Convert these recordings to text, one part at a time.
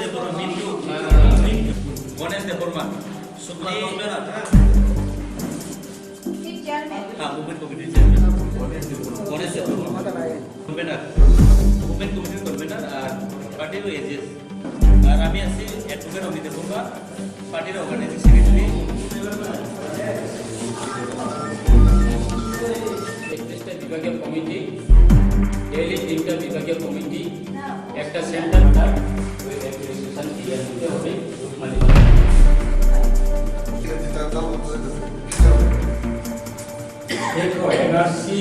Deborah, Mintu, Gomez Deborah, Sukli, Movement Committee Chairman, Gomez Deborah, Convener, Movement Committee Convener, Party Ages, Rami Asi, Advocate of Deborah, Party Organizing Secretary. विभागीय committee daily 3টা विभागीय committee একটা centre education clear করতে হবে মানে দেখো NRC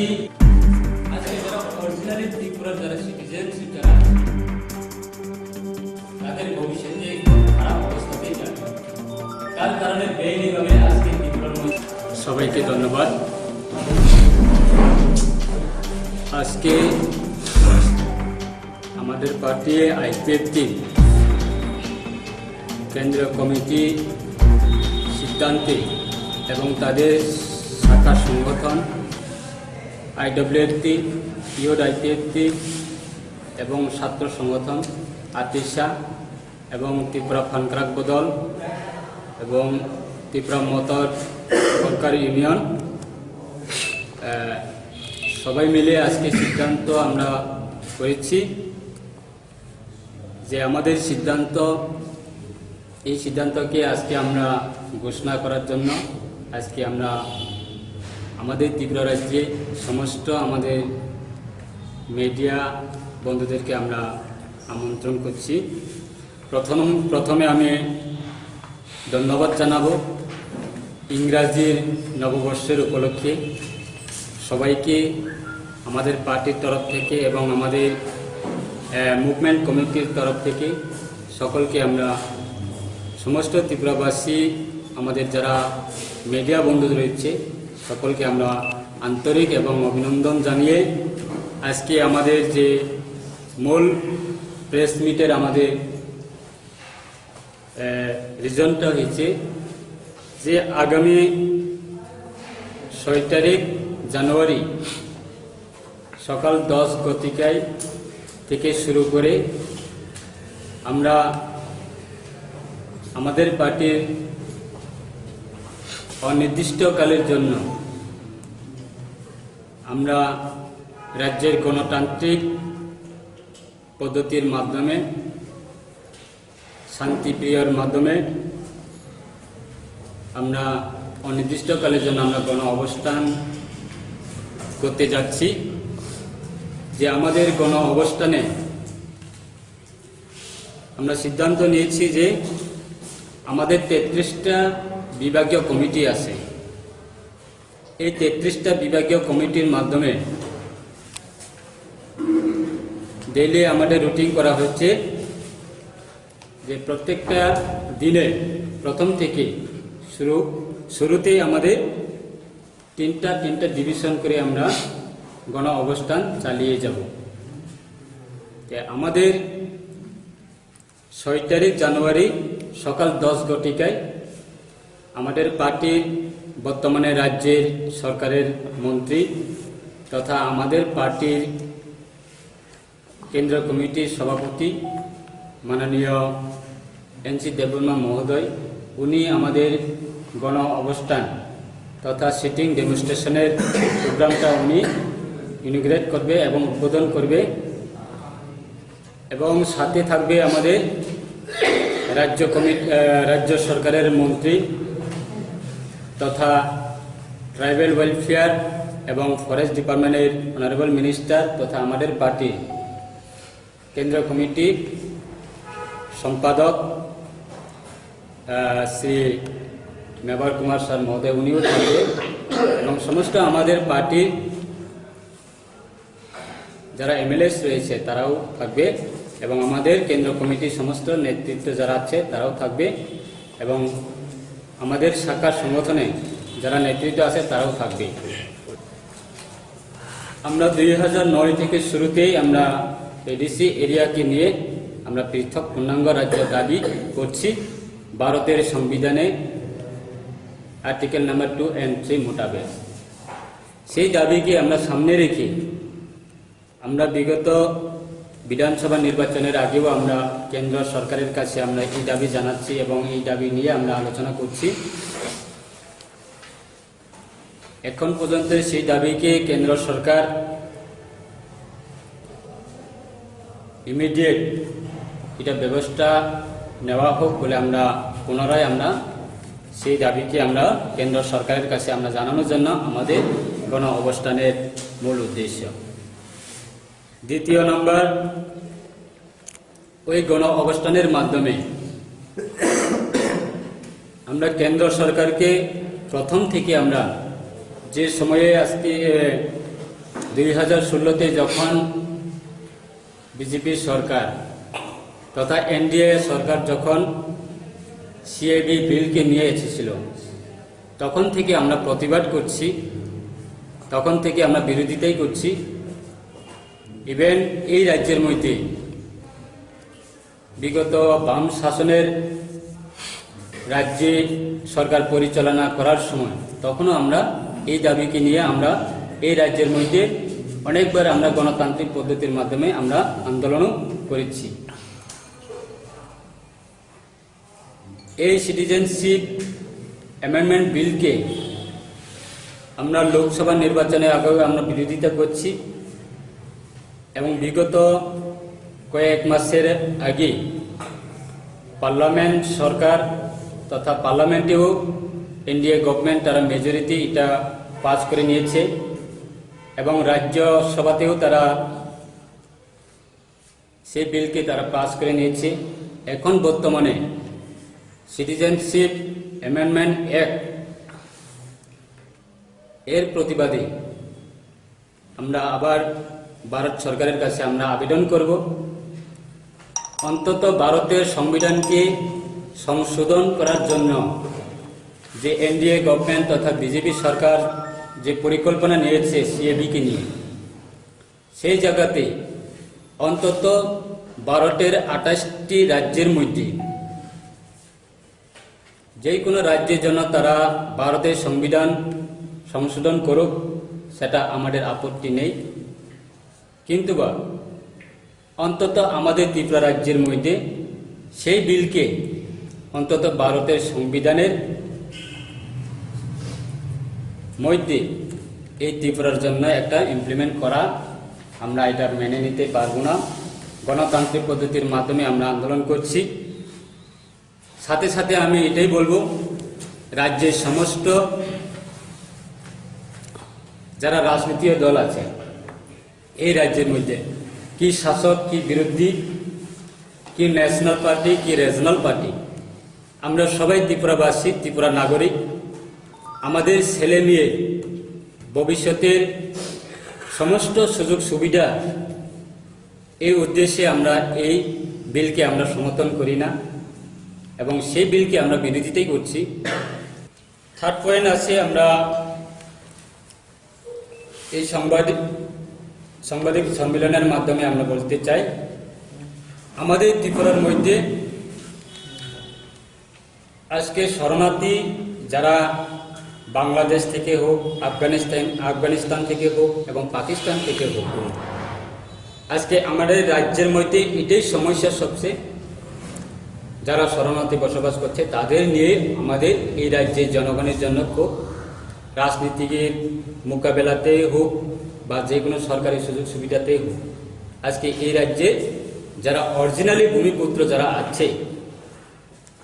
আজকে যারা অরিজিনালি ত্রিপুরার যারা সিটিজেনশিপ যারা তাদের ভবিষ্যতে খারাপ অবস্থাতে যাবে তার কারণে বেআইনিভাবে আজকে ত্রিপুরার সবাইকে ধন্যবাদ। আজকে আমাদের পার্টি আইপিএফটি কেন্দ্রীয় কমিটি সিদ্ধান্তে এবং তাদের শাখা সংগঠন আইডব্লিউএফটি, ইউড আইপিএফটি এবং ছাত্র সংগঠন আতিশা এবং ত্রিপুরা ফানক্রাক বদল এবং ত্রিপুরা মোটর সরকারি ইউনিয়ন সবাই মিলে আজকে সিদ্ধান্ত আমরা করেছি যে আমাদের সিদ্ধান্ত এই সিদ্ধান্তকে আজকে আমরা ঘোষণা করার জন্য আজকে আমরা আমাদের ত্রিপুরা রাজ্যে সমস্ত আমাদের মিডিয়া বন্ধুদেরকে আমরা আমন্ত্রণ করছি। প্রথমে আমি ধন্যবাদ জানাবো ইংরাজির নববর্ষের উপলক্ষে সবাইকে আমাদের পার্টির তরফ থেকে এবং আমাদের মুভমেন্ট কমিটির তরফ থেকে সকলকে আমরা সমস্ত ত্রিপুরাবাসী আমাদের যারা মিডিয়া বন্ধু রয়েছে সকলকে আমরা আন্তরিক এবং অভিনন্দন জানিয়ে আজকে আমাদের যে মূল প্রেস মিটের আমাদের রিজনটা হয়েছে যে আগামী 6 তারিখ জানুয়ারি সকাল 10 ঘটিকায় থেকে শুরু করে আমরা আমাদের পার্টির অনির্দিষ্টকালের জন্য আমরা রাজ্যের গণতান্ত্রিক পদ্ধতির মাধ্যমে শান্তিপ্রিয়র মাধ্যমে আমরা অনির্দিষ্টকালের জন্য আমরা গণ অবস্থান করতে যাচ্ছি। যে আমাদের গণ অবস্থানে আমরা সিদ্ধান্ত নিয়েছি যে আমাদের 33টা বিভাগীয় কমিটি আছে, এই 33টা বিভাগীয় কমিটির মাধ্যমে ডেইলি আমাদের রুটিন করা হচ্ছে যে প্রত্যেকটা দিনে প্রথম থেকে শুরুতেই আমাদের তিনটা ডিভিশন করে আমরা গণ অবস্থান চালিয়ে যাব। আমাদের 6 তারিখ জানুয়ারি সকাল 10 ঘটিকায় আমাদের পার্টির বর্তমানে রাজ্যের সরকারের মন্ত্রী তথা আমাদের পার্টির কেন্দ্রীয় কমিটির সভাপতি মাননীয় এনসি দেববর্মা মহোদয় উনি আমাদের গণ অবস্থান তথা সিটিং ডেমনস্ট্রেশনের প্রোগ্রামটা উনি ইনগ্রেট করবে এবং উদ্বোধন করবে এবং সাথে থাকবে আমাদের রাজ্য সরকারের মন্ত্রী তথা ট্রাইবাল ওয়েলফেয়ার এবং ফরেস্ট ডিপার্টমেন্টের অনারেবল মিনিস্টার তথা আমাদের পার্টি কেন্দ্রীয় কমিটি সম্পাদক শ্রী মেবার কুমার স্যার মহোদয় উনিও থাকবে এবং সমস্ত আমাদের পার্টির যারা এমএলএস রয়েছে তারাও থাকবে এবং আমাদের কেন্দ্র কমিটির সমস্ত নেতৃত্ব যারা আছে তারাও থাকবে এবং আমাদের শাখা সংগঠনে যারা নেতৃত্ব আছে তারাও থাকবে। আমরা 2009 থেকে শুরুতেই আমরা এডিসি এরিয়াকে নিয়ে আমরা পৃথক পূর্ণাঙ্গ রাজ্য দাবি করছি ভারতের সংবিধানে আর্টিকেল নাম্বার 2 and 3 মোতাবেক। সেই দাবিকে আমরা সামনে রেখে আমরা বিগত বিধানসভা নির্বাচনের আগেও আমরা কেন্দ্র সরকারের কাছে আমরা এই দাবি জানাচ্ছি এবং এই দাবি নিয়ে আমরা আলোচনা করছি। এখন পর্যন্ত সেই দাবিকে কেন্দ্র সরকার ইমিডিয়েট এটা ব্যবস্থা নেওয়া হোক বলে আমরা পুনরায় আমরা সেই দাবিকে আমরা কেন্দ্র সরকারের কাছে আমরা জানানোর জন্য আমাদের গণ অবস্থানের মূল উদ্দেশ্য। দ্বিতীয় নম্বর, ওই গণ অবস্থানের মাধ্যমে আমরা কেন্দ্র সরকারকে প্রথম থেকে আমরা যে সময়ে আজকে 2016-তে যখন বিজেপি সরকার তথা এনডিএ সরকার যখন সিএবি বিলকে নিয়ে এসেছিল, তখন থেকে আমরা প্রতিবাদ করছি, তখন থেকে আমরা বিরোধিতাই করছি। ইভেন এই রাজ্যের মধ্যে বিগত বাম শাসনের রাজ্যে সরকার পরিচালনা করার সময় তখনও আমরা এই দাবিকে নিয়ে আমরা এই রাজ্যের মধ্যে অনেকবার আমরা গণতান্ত্রিক পদ্ধতির মাধ্যমে আমরা আন্দোলনও করেছি। এই সিটিজেনশিপ অ্যামেন্ডমেন্ট বিলকে আমরা লোকসভা নির্বাচনে আগেও আমরা বিরোধিতা করছি এবং বিগত কয়েক মাসের আগে পার্লামেন্ট সরকার তথা পার্লামেন্টেও এনডিএ গভর্নমেন্ট তারা মেজরিটি এটা পাস করে নিয়েছে এবং রাজ্যসভাতেও তারা সেই বিলকে তারা পাস করে নিয়েছে। এখন বর্তমানে সিটিজেনশিপ অ্যামেন্ডমেন্ট অ্যাক্ট এর প্রতিবাদে আমরা আবার ভারত সরকারের কাছে আমরা আবেদন করব, অন্তত ভারতের সংবিধানকে সংশোধন করার জন্য যে এনডিএ গভর্নমেন্ট তথা বিজেপি সরকার যে পরিকল্পনা নিয়েছে সিএবিকে নিয়ে, সেই জায়গাতে অন্তত ভারতের 28টি রাজ্যের মধ্যে যে কোনো রাজ্যের জন্য তারা ভারতের সংবিধান সংশোধন করুক, সেটা আমাদের আপত্তি নেই। কিন্তু বা অন্তত আমাদের ত্রিপুরা রাজ্যের মধ্যে সেই বিলকে অন্তত ভারতের সংবিধানের মধ্যে এই ত্রিপুরার জন্য একটা ইমপ্লিমেন্ট করা আমরা এটা মেনে নিতে পারবো না। গণতান্ত্রিক পদ্ধতির মাধ্যমে আমরা আন্দোলন করছি। সাথে সাথে আমি এটাই বলবো, রাজ্যের সমস্ত যারা রাজনৈতিক দল আছে এই রাজ্যের মধ্যে, কি শাসক কি বিরোধী, কি ন্যাশনাল পার্টি কি রিজনাল পার্টি, আমরা সবাই ত্রিপুরাবাসী, ত্রিপুরা নাগরিক। আমাদের ছেলে মেয়ে ভবিষ্যতের সমস্ত সুযোগ সুবিধা এই উদ্দেশ্যে আমরা এই বিলকে আমরা সমর্থন করি না এবং সেই বিলকে আমরা বিরোধিতাই করছি। থার্ড পয়েন্ট আছে, আমরা এই সাংবাদিক সম্মেলনের মাধ্যমে আমরা বলতে চাই, আমাদের ত্রিপুরার মধ্যে আজকে শরণার্থী যারা বাংলাদেশ থেকে হোক, আফগানিস্তান থেকে হোক এবং পাকিস্তান থেকে হোক, আজকে আমাদের রাজ্যের মধ্যে এটাই সমস্যা সবচেয়ে, যারা শরণার্থী বসবাস করছে তাদের নিয়ে আমাদের এই রাজ্যের জনগণের জন্য খুব রাজনীতির মোকাবেলাতে হোক বা যে কোনো সরকারি সুযোগ সুবিধাতে হোক, আজকে এই রাজ্যে যারা অরিজিনালি ভূমিপুত্র যারা আছে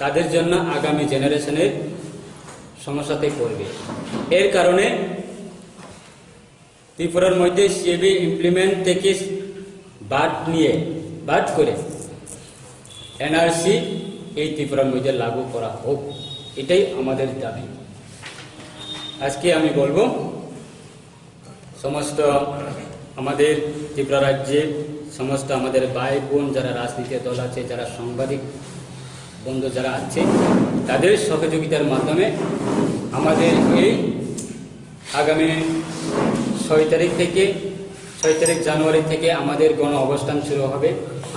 তাদের জন্য আগামী জেনারেশনের সমস্যাতে পড়বে। এর কারণে ত্রিপুরার মধ্যে সিএবি ইমপ্লিমেন্ট থেকে বাদ করে এনআরসি এই ত্রিপুরার মধ্যে লাগু করা হোক, এটাই আমাদের দাবি। আজকে আমি বলবো সমস্ত আমাদের ত্রিপুরা রাজ্যে সমস্ত আমাদের ভাই বোন যারা রাজনীতির দল আছে, যারা সাংবাদিক বন্ধু যারা আছে, তাদের সহযোগিতার মাধ্যমে আমাদের এই আগামী 6 তারিখ জানুয়ারি থেকে আমাদের গণ অবস্থান শুরু হবে।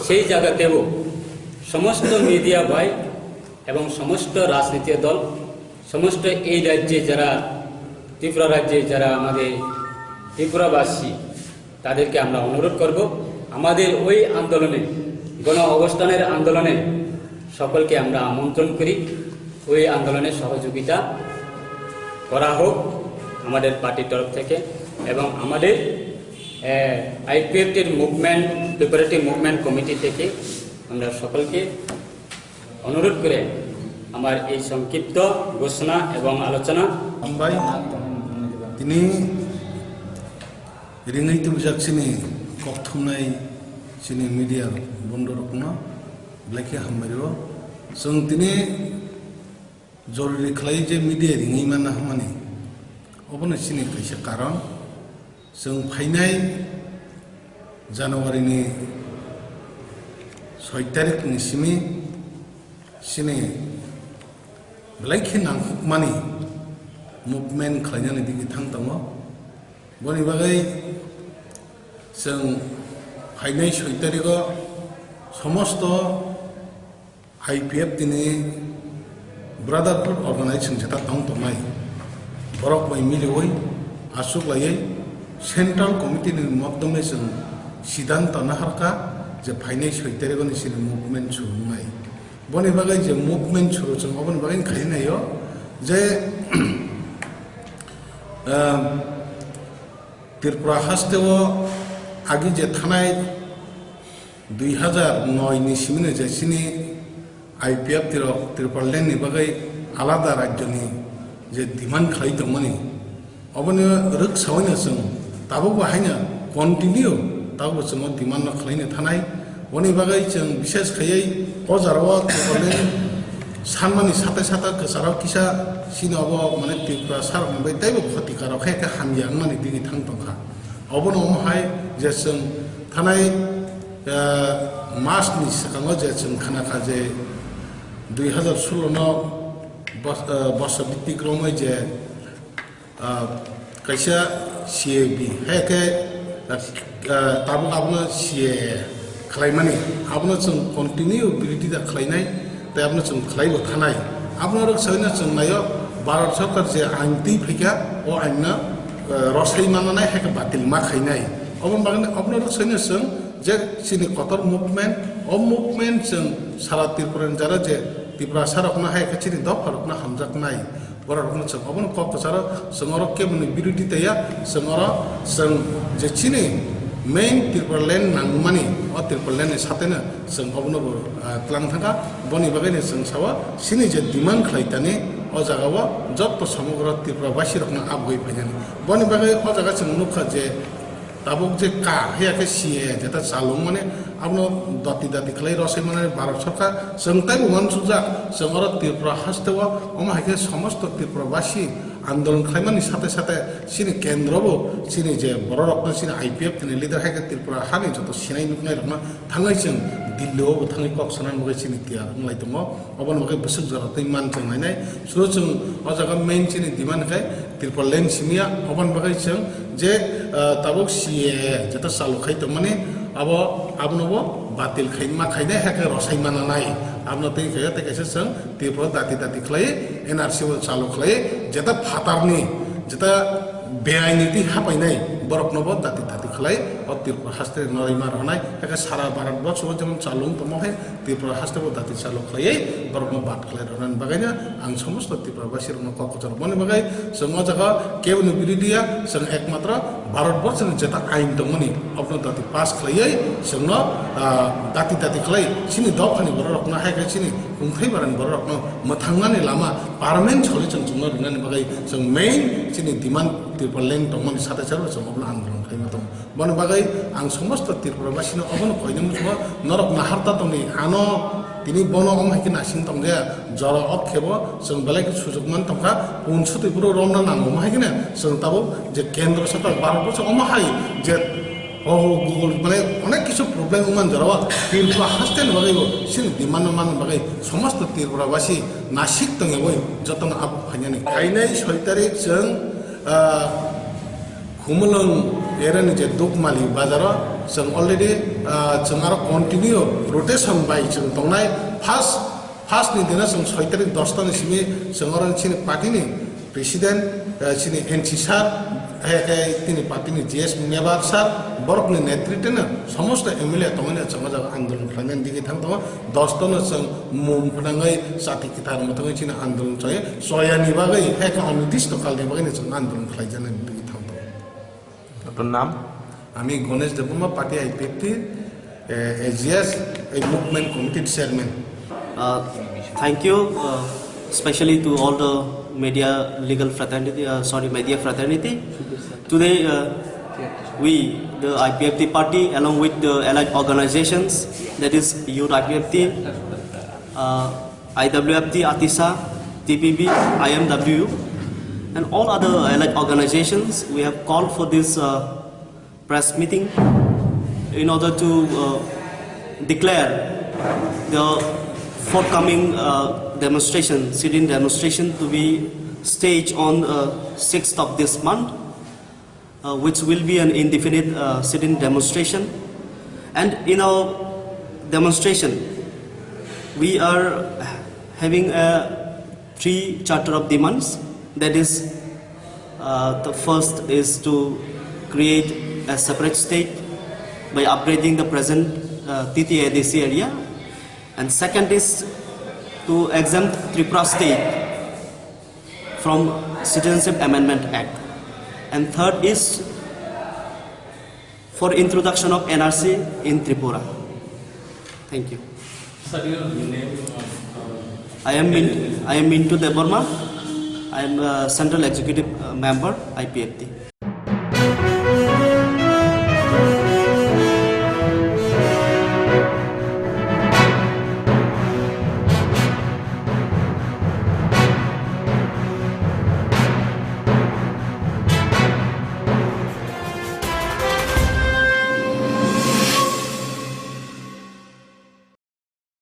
সেই জায়গাতেও সমস্ত মিডিয়া ভাই এবং সমস্ত রাজনীতিক দল, সমস্ত এই রাজ্যে যারা ত্রিপুরা রাজ্যে যারা আমাদের ত্রিপুরাবাসী, তাদেরকে আমরা অনুরোধ করব আমাদের ওই আন্দোলনে গণ অবস্থানের আন্দোলনে সকলকে আমরা আমন্ত্রণ করি ওই আন্দোলনে সহযোগিতা করা হোক আমাদের পার্টির তরফ থেকে এবং আমাদের আইপিএফটির মুভমেন্ট প্রিপারেটরি মুভমেন্ট কমিটি থেকে আমরা সকলকে অনুরোধ করে আমার এই সংক্ষিপ্ত ঘোষণা এবং আলোচনা हामबाय दिनै रिङै तुजाकसिनि ककथुमनाय सिनि मिडिया बन्द रखना ब्लेके हामबायो जों दिनै जरुरी खालाय जे मिडिया रिङै माना हामानि अबनो सिनि खायसे कारण जों फायनाय जानुवारिनि 6 तारिखनि सिमि सिनि ब्लेके नांखुकमानि मुभमेन्ट खालायनानै दिनै थांदों बनि बागै जों फायनाय 6 तारिखआव समस्त आईपीएफ दिनै ब्रादारहुड अर्गानाइजेशन जेता दंथ'नाय बरक बाय मिलिवै आसुक लायै सेन्ट्रल कमिटिनि माध्यमै जों सिद्धान्त नाहारका जे फायनाय 6 तारिखआव निसिनि मुभमेन्ट सुरुनाय बनि बागै जे मुभमेन्ट सुरु जों बनि बागै खायनायो जे त्रिपुरा हास्टेव आगे जे थानाय 2009 नि सिमनो जेसिनि आईपीएफ त्रिपुरा लेन्डनि बागै आलादा राज्यनि जे डिमान्ड खालायदोंमोन अबनो रोखसावैनो जों दाबो बाहायनो कन्टिनिउ दाबो जों डिमान्ड खालायनो थानाय बनि बागै जों बिसेस खायै हजाराव त्रिपुरा लेन्ड सानमानि साथाय साथा गोसाराव किसा सिनाव माने त्रिपुरा सार मोनबाय दायबो खतिकाराव खायखा हामयांनानै दिनै थांदोंखा अबनो हाय जे जों थानाय मासनि सिगाङाव जे जों खानाखा जे 2016 नाव बर्षभित्तिक क्रमै जे कैसा सीएबी हायके दाबो आबनो सीए खालायमानि आबनो जों कन्टिनिउ बिरिटि दा खालायनाय दा आबनो जों खालायबो थानाय आबनो रोखसायनो जों नायो भारत सरकार जे आइन दै फैगा अ आइनना रसाय मानानै हायके बातिल मा खायनाय अबन बागै आबनो रोखसायनो जों जे सिनि कतर मुभमेन्ट अ मुभमेन्ट जों सारा त्रिपुरानि जारा जे त्रिपुरा सारकना हायके सिनि दफारकना हामजाकनाय बरकना जों अबन ककसार जोंर केबनि बिरोधि तया जोंर जों जे सिनि मेन त्रिपुरा लेन्ड नांगौमानि अ त्रिपुरा लेन्डनि साथेनो जों अबनोबो क्लां थांगा बनि बागैनो जों सावा सिनि जे डिमान्ड खालायतानि अ जागाव जत्त समग्र त्रिपुराबासी रखना आबगै फैनानै बनि बागै अ जागा जों नुखा जे दाबुक जे का हेयाके सीए जेता चालुं माने आबनो दति दति खालाय रसाय माने भारत सरकार जों ताइबो मानसुजा जोंर त्रिपुरा हास्टेवा अमा हायके समस्त त्रिपुराबासी आंदोलन खालामनायनि साथे साथे सिनि केन्द्रबो सिनि जे बर' रखना सिनि आईपीएफ नि लिडार हायके त्रिपुरा हानि जत सिनाय नुनाय रखना थाङै जों दिल्लीआवबो थाङै कक्सनान बगै सिनि तिया बुंलाय दङ अबन बगै बोसोर जरातै मान जों नायनाय सुरु जों अ जागा मेन सिनि डिमान्ड खाय त्रिपुरा लेन्ड सिमिया अबन बगै जों जे ताबुक सीए जेता चालु खायतो माने अब आबनोबो बातिल खायमा खायनाय हायके रसाय मानानाय आबनो तै खाया तै कैसे जों त्रिपुरा दाति दाति खालाय एनआरसी चालु खालाय जेता फातारनि जेता बेआइनि हापायनाय बरकनोबो दाति दाति खालाय अ त्रिपुरा हास्टे नरैमा रहनाय हायके सारा भारतबर्षआव जेमन चालुं तमहाय त्रिपुरा हास्टेबो दाति चालु खालाय बरकनो बात खालाय रहनाय बागैनो आं समस्त त्रिपुराबासी रनो ककजार बनि बागै जों अ जागा केवनो बिरोधिया जों एकमात्र भारतबर्षनि जेता आइन दंमोन अबनो दाति पास खालाय जोंनो दाति दाति खालाय सिनि दफानि बर रखना हायके सिनि खुंथाय बारन बर रखनो मथांनानि लामा पार्मानेन्ट सलि जों जोंनो रनानि बागै जों मेइन सिनि डिमान्ड त्रिपुरा लेन्ड दंमोन साथे साथे जों अबला आन्दोलन खालामो दं बनि बागै आं समस्त त्रिपुराबासीनो अबनो खयनो मुसुवा नरक नाहारता दंनि आनो तिनी बनो अमायके नासिं तंगे जर अखेबो जों बेलेग सुजुगमान तंखा उनसुति पुरो रमना नांगौ माहायके जों ताबो जे केन्द्र सरकार भारतबर्ष अमाहाय जे गुगल माने अनेक किछु प्रब्लेम उमान जरावा त्रिपुरा हास्टेल बागैबो सिन डिमान्ड मान बागै समस्त त्रिपुराबासी नासिक तंगे बय जतन आप फायनानै फायनाय 6 तारिख जों खुमलং एरन जे दुकमाली बाजार जों अलरेडी जों आरो कन्टिन्यू रोटेशन बाय जों दंनाय फार्स्ट नि दिना जों 6 तारिख 10 तानि सिमि जों आरो सिनि पार्टीनि प्रेसिडेन्ट सिनि एनसी सार হেকে তিনি পার্টিনি জিএস মেবার স্যার বরকনি নেতৃত্বে না সমস্ত এমএলএ তমনে সমাজ আন্দোলন খানেন দিকে থাম তম 10 জন মুম ফটাঙ্গাই সাথী কিতার মতঙ্গাই চিনা আন্দোলন চয়ে সয়ানি বাগাই হেকে অনির্দিষ্ট কালনি বাগাই না আন্দোলন খাই জানেন দিকে থাম তম আপনার নাম? আমি Ganesh Debbarma party IPFT AGS এই মুভমেন্ট কমিটির chairman Thank you, especially to all the media legal fraternity, media fraternity. Today, we, the IPFT party, along with the allied organizations, that is Youth IPFT, IWFT, ATISA, TPB, IMW, and all other allied organizations, we have called for this press meeting in order to declare the forthcoming demonstration, sit-in demonstration, to be staged on 6th of this month, which will be an indefinite sit-in demonstration. And in our demonstration, we are having 3 charter of demands. That is, the first is to create a separate state by upgrading the present TTADC area. And second is to exempt Tripura state from Citizenship Amendment Act. And third is for introduction of NRC in Tripura. Thank you. Sir, your name? I am Mintu Deborma. I am a Central Executive Member, IPFT.